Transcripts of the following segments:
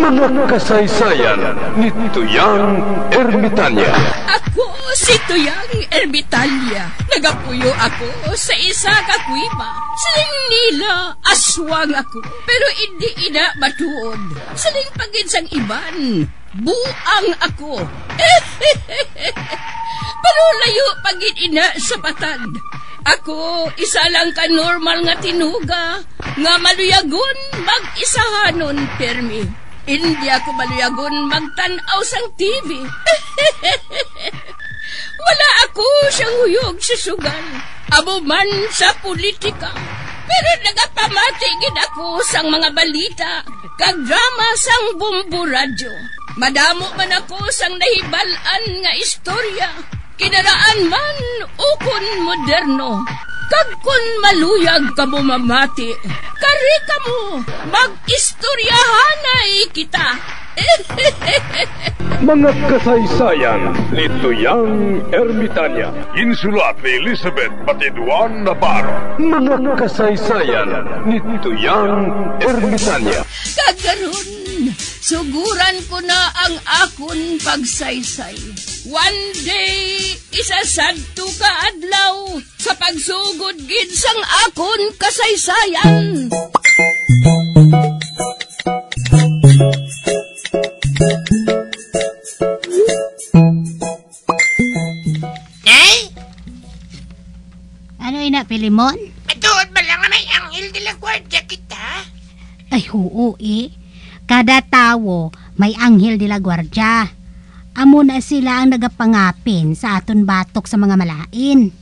Mga kasaysayan ni Tuyang Ermitanya. Ako si Tuyang Ermitanya. Nagapuyo ako sa isa ka kuiba. Siling nila, aswang ako. Pero hindi ina matuod. Siling paginsang iban, buang ako. Pero layo pagin ina sa patad. Ako, isa lang ka normal nga tinuga, nga maluyagon mag-isahanon permi. Hindi ako maluyagon magtanaw sang TV. Wala ako siyang huyog sa sugal, abo man sa politika. Pero nagapamatigid ako sang mga balita, kag drama sang Bumbu Radyo. Madamo man ako sang nahibalan nga istorya, kinaraan man ukon moderno. Kag kun maluyag ka mo mamati, kari ka mo, mag-istoryahanay kita. Mga kasaysayan ni Tuyang Ermitanya. Insulat ni Elizabeth Batiduan Navarro. Mga kasaysayan ni Tuyang Ermitanya. Kagaron, suguran ko na ang akon pagsaysay. One day, isasadto ka adlaw sa pagsugod gid sang akon kasaysayan. Ano ina, Pilimon? Atuod ba lang may anghel de la guardia kita? Ay, oo Kada tawo may anghel de la guardia. Amo na sila ang nagapangapin sa aton batok sa mga malain.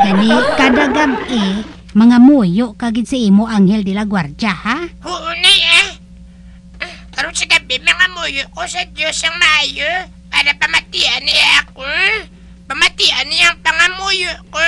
Gani, kada gabi, mga muyo kagid sa imo anghel de la guardia, ha? Oo na Karon sa gabi, mga muyo ko sa Diyos ang maayo para pamatian niya ako. Pamatian niya ang pangamuyo ko.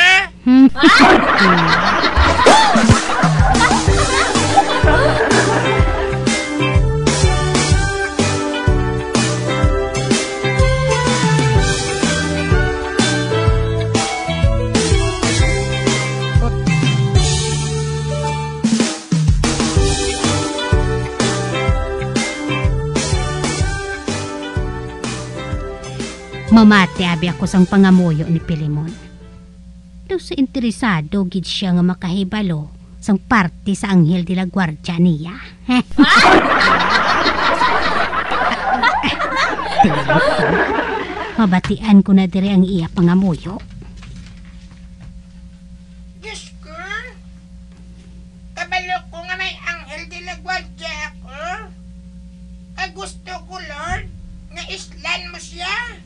Mamati abi ako sang pangamuyo ni Pilimon. Daw sa interesado gid siya nga makahibalo sang parte sa anghel de la guardia niya. Mabatian ko na dire ang iya pangamuyo. Diyos ko, kabalo ko nga may anghel de la guardia ako. Gusto ko, Lord, nga islan mo siya.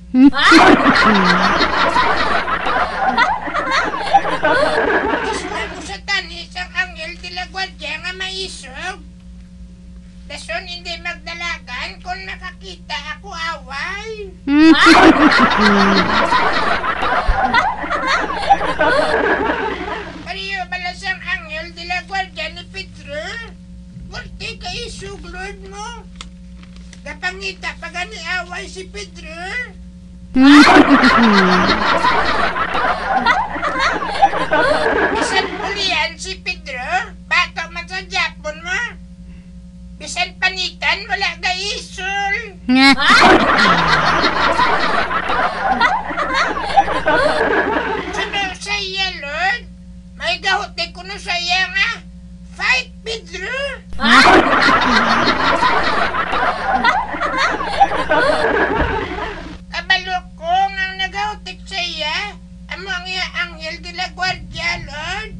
Islan mo sa tanis ang anghel de la guardia nga maisog. Dason hindi magdalagan kung nakakita ako away. Pariyo balasang anghel de la guardia ni Pedro. Multi ka isog, Lord mo. Kapangita pa gani away si Pedro. Bisan ulian si Pedro, bato man sa Japon mo. Bisan panitan, wala ka isul. Suno sa iya, Lord. May gahote ko no sa iya nga. Fight, Pedro. Kabalo ko nga nagautik sa iya. Amo ang iya anghel de la guardia, Lord.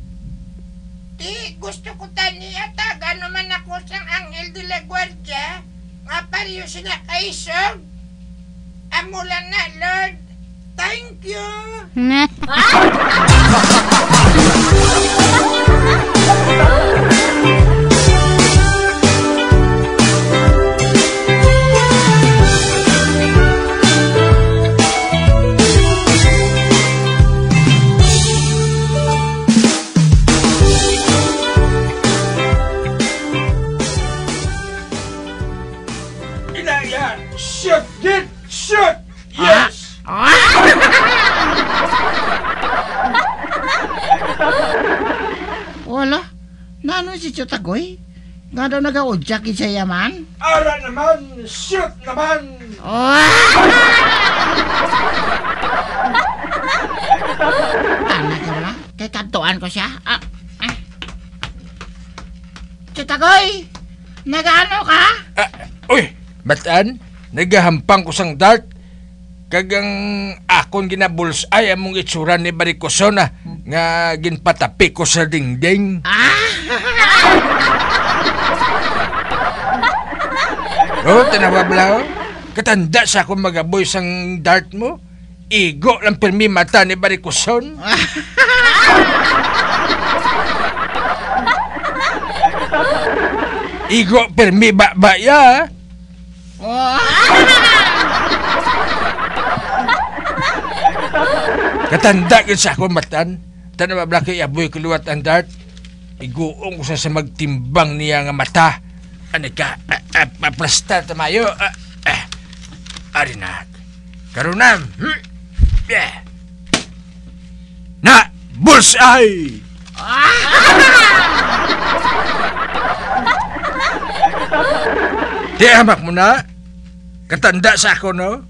Di, gusto ko tani at gano man ako sang anghel de la guardia. Nga pariyo sila kaisog. Amo lang na, Lord. Thank you. Shoot! Get shoot! Yes! si Chutagoy? Nga daw nag-audyak siya yaman? Ara naman! Shoot naman! Anak ka wala? Kay kantuan ko siya. Chutagoy! Nag-ano ka? Uy! Batan? Nagahampang ko sang dart. Kagang akon ginabulsay among itsura ni Barikoson nga ginpatapi ko sa dingding. Tinawabla katanda sa akong magaboy sang dart mo. Igo lang pirmi mata ni Barikoson. Igo pirmi ba-baya. Katanda yun sa akong matan. Tanong mabla kay aboy kuluwat ang dart. Iguong ko sa magtimbang niya nga mata. Ano ka? Paplasta tamayo. Arinat. Karunam. Na! Bullseye! Di hamak mo na. Katanda sa ako, no?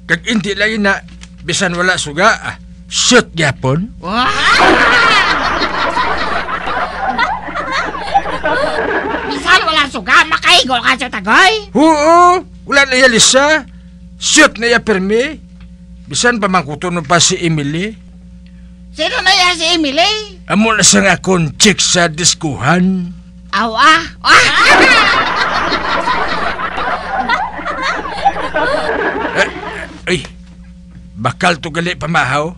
Kag hindi lang na bisan wala suga. Shoot yapon. Bisan wala suga, makaigol ka sa Tagoy? Oo, wala na yalisa. Shoot na ya permi. Bisan pa mangkutunon pa si Emily. Sino na yan si Emily? Amo na sang akong chick sa diskuhan. Ay, bakal to gali pamahaw.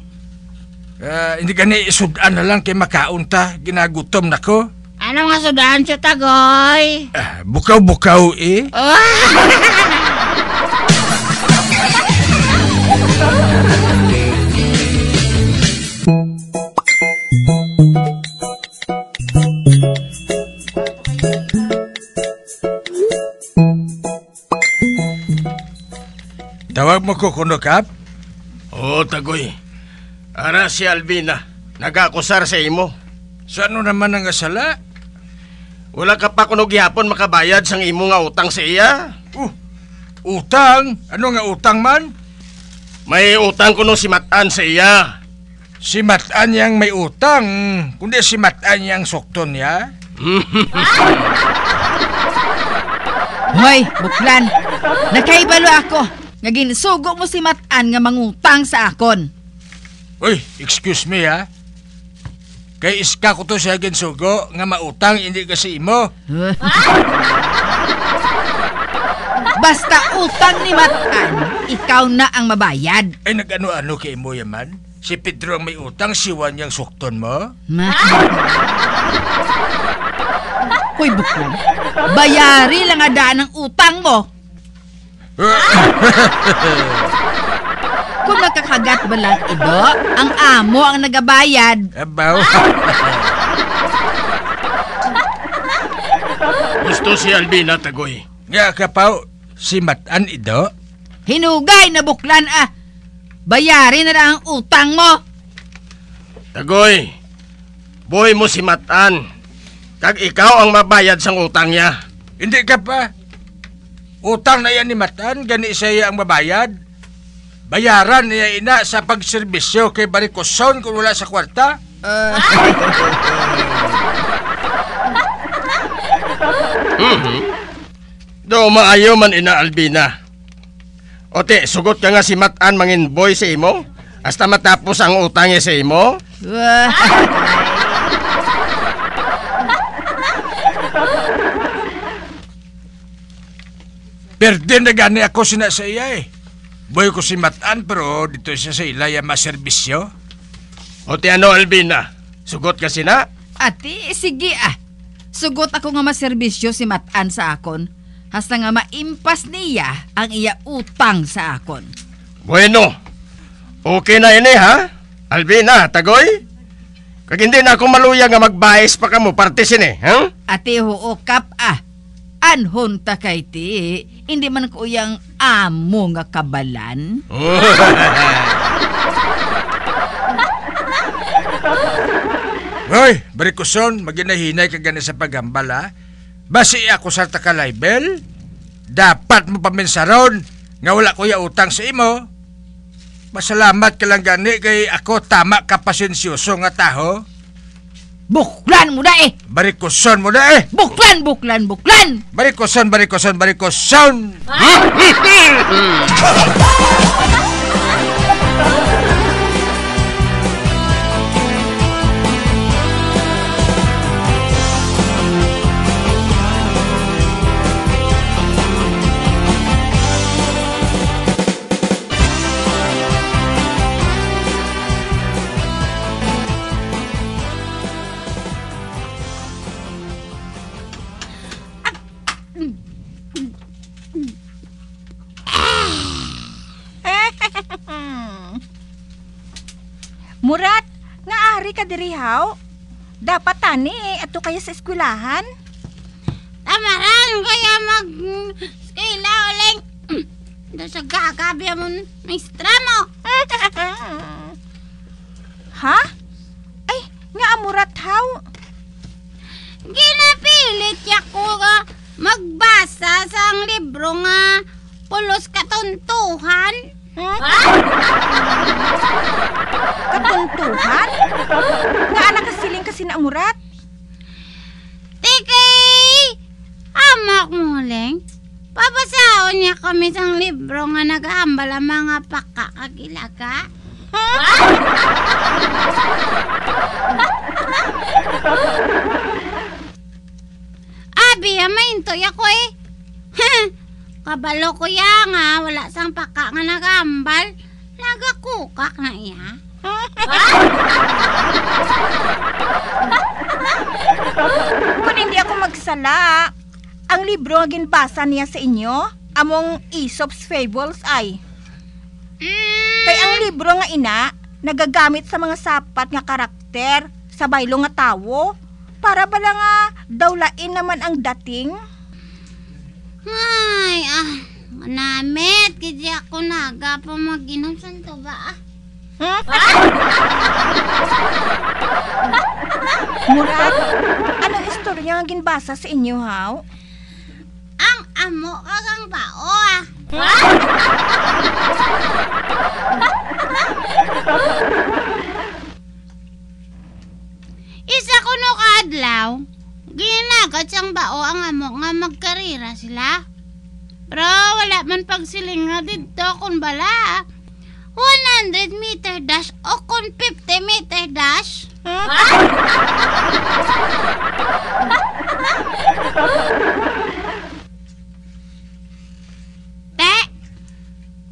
Hindi ka na isudan na lang kay makaunta. Ginagutom na ko. Ano nga sudahan siya, Tagoy? Bukaw-bukaw eh. Tawag mo ko kuno, Kap? Oo, Tagoy. Ara si Albina. Nagakusar sa imo. Saan naman ang asala? Wala ka pa kuno gihapon makabayad sang imo nga utang sa iya. Utang? Ano nga utang man? May utang kuno si Matan sa iya. Si Matan yang may utang, kundi si Matan yang sokton niya. Hoy, buklan. Nakaibalo ako. Nga ginsugo mo si Matan nga mangutang sa akon. Uy, excuse me ha. Kay iska ko to siya ginsugo nga mautang hindi kasi imo. Basta utang ni Matan, ikaw na ang mabayad. Ay nag-ano-ano kay imo yaman? Si Pedro ang may utang, siwan niyang sukton mo? Hoy, buklan. Bayari lang nga daan ang utang mo. Kung nakakagat ba lang ido, ang amo ang nagabayad. Abaw. Gusto si Albina, Tagoy. Nga kapaw, si Matan ido? Hinugay na buklan Bayari na lang ang utang mo. Tagoy, buhay mo si Matan. Kag ikaw ang mabayad sang utang niya. Hindi ka pa. Utang na yan ni Matan, gani siya ang mabayad. Bayaran niya ina sa pagserbisyo kay Barikoson kung wala sa kwarta. Do maayo man ina Albina. Ote, sugot ka nga si Matan mangin boy sa imo? Hasta matapos ang utang niya sa imo? Perde na gani ako sina sa iya eh. Boy ko si Matan pero dito siya sa ilaya maserbisyo. Ote ano Albina? Sugot ka sina? Ati, sige Sugot ako nga maserbisyo si Matan sa akon. Hasta nga maimpas niya ang iya utang sa akon. Bueno, okay na ini ha? Albina, Tagoy? Kag hindi na ako maluya nga magbayis pa ka mo partisin ha? Ati huokap anhon ta kay ti, hindi man ko yang amo nga kabalan. Hoy, barikuson, maginahinay ka gani sa paghambal, ha? Basi ako sa takalibel? Dapat mo paminsaron nga wala ko utang sa imo. Masalamat ka lang gani kay ako tama kapasensyoso nga taho. Buklan mo na eh! Barikuson mo na eh! Buklan! Barikuson! Murat, naari ka dirihaw? Dapat tani, ato kaya sa eskwelahan? Tamaran, kaya mag-skila uling. Sa gagabi mo, maestra mo. Ha? Ay, nga Murat haw. Ginapilit niya ko magbasa sa ang libro nga pulos katuntuhan. Katuntuhan? Nga anak kasiling kasi na Murat? Tikay! Amak mo uling. Pabasaon niya kami sa libro nga nag-aambal ang mga pakakagilaga. Abi, maintoy ako eh. Kabalo ko ya nga, wala sang paka nga nag-aambal. Nagakukak na iya. Kung hindi ako magsala, ang libro nga ginbasa niya sa inyo, among Aesop's Fables ay. Kay ang libro nga ina, nagagamit sa mga sapat nga karakter sa baylo nga tawo, para bala nga dawlain naman ang dating. Ay, namit, kaya ako naga pa mag-inom sa tuba. Murat, anong istorya nga ginbasa sa inyo, haw? Ang amo kagang bao, Isa ko no kaadlaw, ginagat siyang bao ang amo nga magkarira sila. Pero wala man pagsiling nga dito kung bala. 100 meter dash o kung 50 meter dash. Te,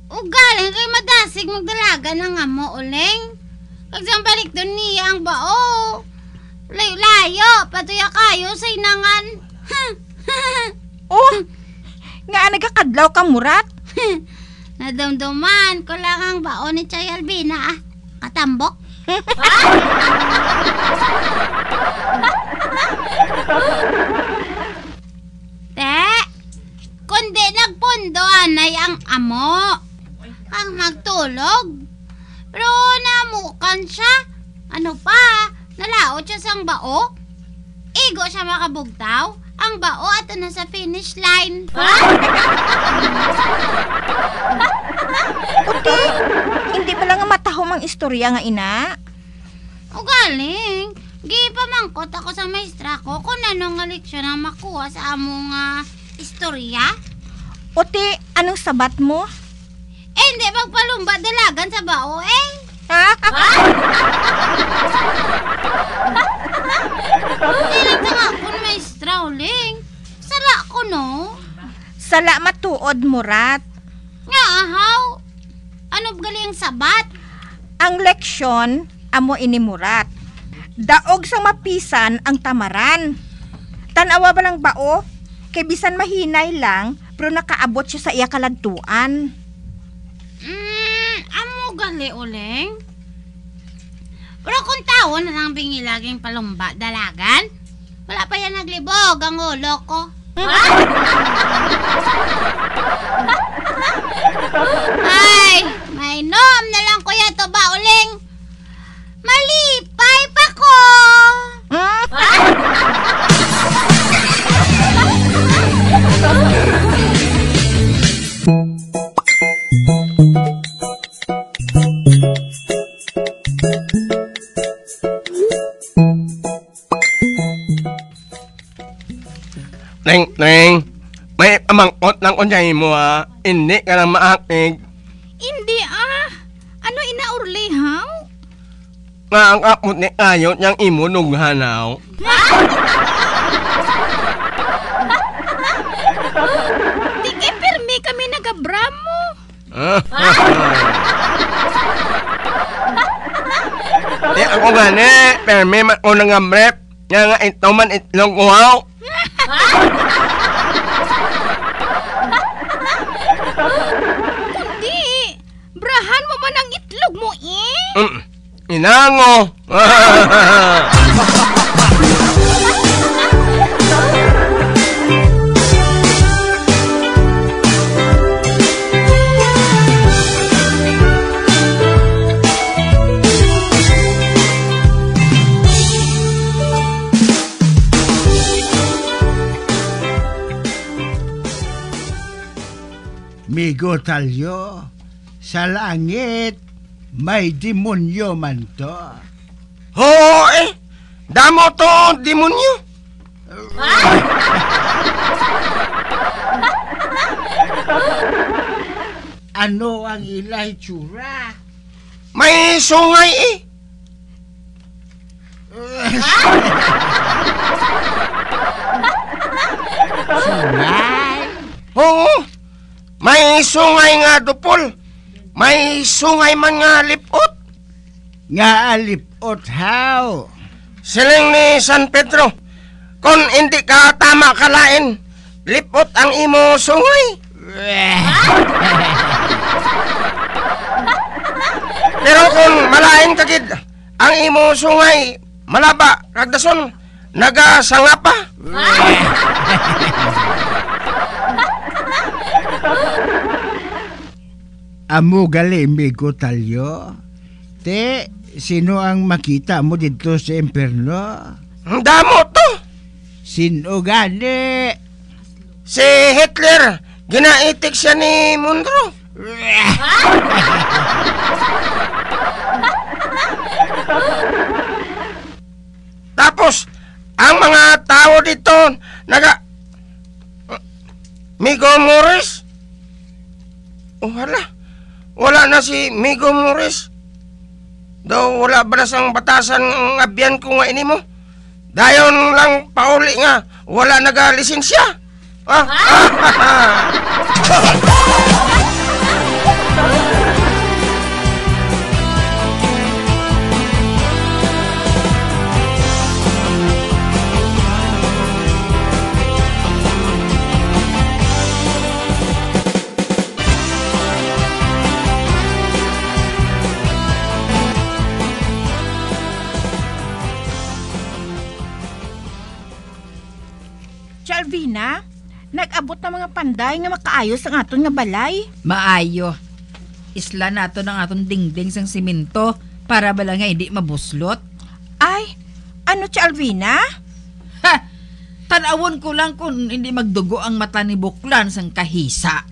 ugaling kay madasig magdalaga ng amo uling. Kagsang balik doon niya ang bao. Layo-layo, patuya kayo sa inangan. Oh, nga nagakadlaw ka, Murat? Nadamdaman ko lang ang bao ni Chay Albina, katambok. Te, kundi nagpundo anay ang amo. Ang magtulog. Pero namukan siya. Ano pa? Nalaot siya sang bao. Igo siya makabugtaw. Ang bao at nasa finish line. Puti, hindi pa lang matahom ang istorya nga ina. O galing. Gipamangkot ako sa maestra ko kung anong nga leksyon ang makuha sa among istorya. Puti, anong sabat mo? Hindi magpalumba dalagan sa bao eh. Hindi nga ako maestra uling. Sala ko no. Sala matuod, Murat. Nga ahaw. Ano galing sabat? Ang leksyon, amo ini Murat. Daog sang mapisan ang tamaran. Tanawa ba lang bao? Kay bisan mahinay lang, pero nakaabot siya sa iya kaladtuan. Amo gali uling. Pero kung tao na lang bingi laging palumba dalagan, wala pa yan naglibog ang ulo ko. Ay, may nom na lang kuya to ba uling. Malipay pa ko. Neng, may amangkot ng unyay mo Hindi ka lang maakig. Hindi Ano inaurlihaw? Nga ang kapot ni ayot niyang imo nughanaw. Di kay permi kami nagabramo. Di ako gani, permi man ko nangamrep. Nga ito man itlong uhaw. Kundi, brahan mo man ang itlog mo Inango. Migo talyo, sa langit, may demonyo man to. Oo damo to demonyo. Ano ang ilay tsura? May sungay Sungay? Oo. May sungay nga dupol. May sungay man nga lipot. Nga alipot how? Siling ni San Pedro. Kung hindi ka tama kalain, lipot ang imo sungay. Pero kung malain kagid, ang imo sungay, malaba, kagdason, nagasangapa. Amo gali, migo talyo. Te, sino ang makita mo dito sa impyerno? Ang damo to. Sino gani? Si Hitler, ginaitik siya ni Mundro. Tapos, ang mga tao dito, Migo Morris? Oh, wala na si Migo Morris. Daw wala ba na sang batasan ang abyan ko nga ini mo? Dayon lang pauli nga, wala naga-lisensya. Alvina, nag-abot na mga panday nga makaayos ang aton nga balay. Maayo. Isla nato ng aton dingding sang simento para bala nga hindi mabuslot. Ay, ano si Alvina? Ha! Tanawon ko lang kung hindi magdugo ang mata ni Buklan sang kahisa.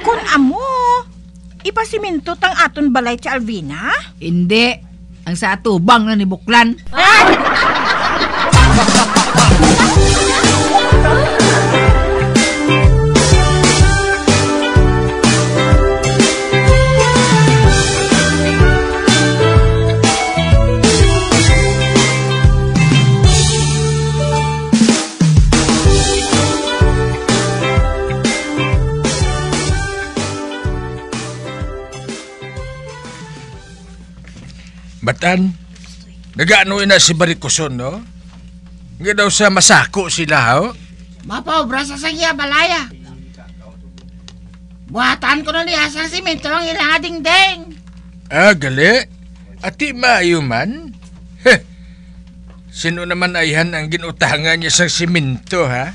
Kung amo, ipasiminto tang aton balay si Alvina? Hindi. Ang sa atubang na ni Buklan. Batan, nagaano na si Baricoson, no? Nga daw sa masako sila, ho? Mapobra sa sagya balaya. Buhatan ko na liya sa simento ang ilang dingding. Gali? Ati maayo man? Sino naman ayhan ang ginutangan niya sa simento, ha?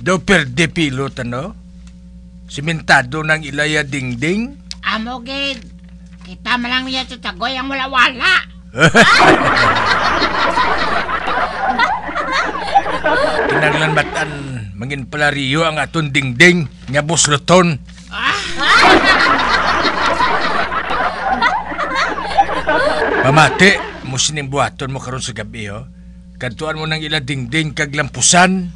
Do perde pilot, ano? Simentado ng ilaya dingding? Amo, gid. Kita malang niya sa tagoy ang wala-wala. Kinanglan batan, mangin palariyo ang aton dingding, nga busloton. Pamati, mo sinimbuhaton mo karon sa gabi, oh. Kantuan mo ng ila dingding kag lampusan.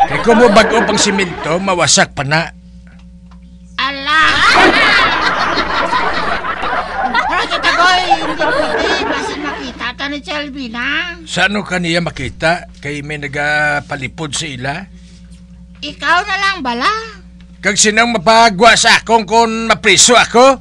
Kay kung mo bag-o pang simento, mawasak pa na. Ala! Pero kitagoy, hindi pwede. Basta makita ta ni Selvina. Saan ka niya makita? Kay may nagapalipod sa ila? Ikaw na lang bala. Kag sinang mapagwa sa akong kung mapriso ako?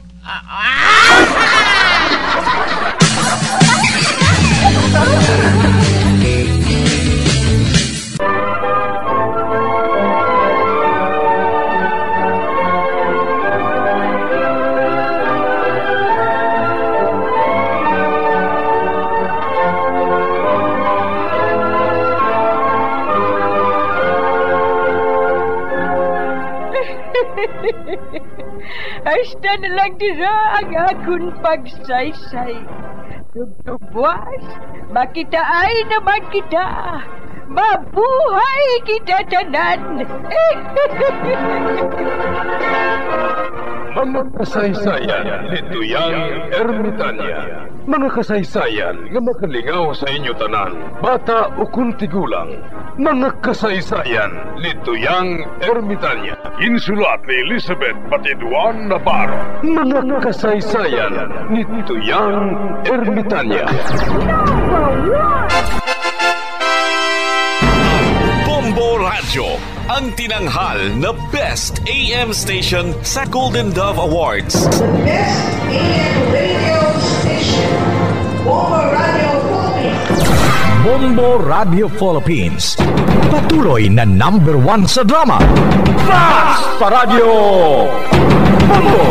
Hasta na lang dira ang akong pagsaysay. Tugtugwas, makitaan naman kita. Mabuhay kita tanan. Mga kasaysayan ni Tuyang Ermitanya. Mga kasaysayan nga makalingaw sa inyo tanan, bata o kuntigulang. Mga kasaysayan ni Tuyang Ermitanya. Insulat ni Elizabeth Batiduan Navarro. Mga kasaysayan ni Tuyang Ermitanya. Bombo Radio, ang tinanghal na Best AM Station sa Golden Dove Awards. Best AM Radio Station, Bombo Radio Philippines. Bombo Radio Philippines, patuloy na #1 sa drama. Fast Radio! Bombo!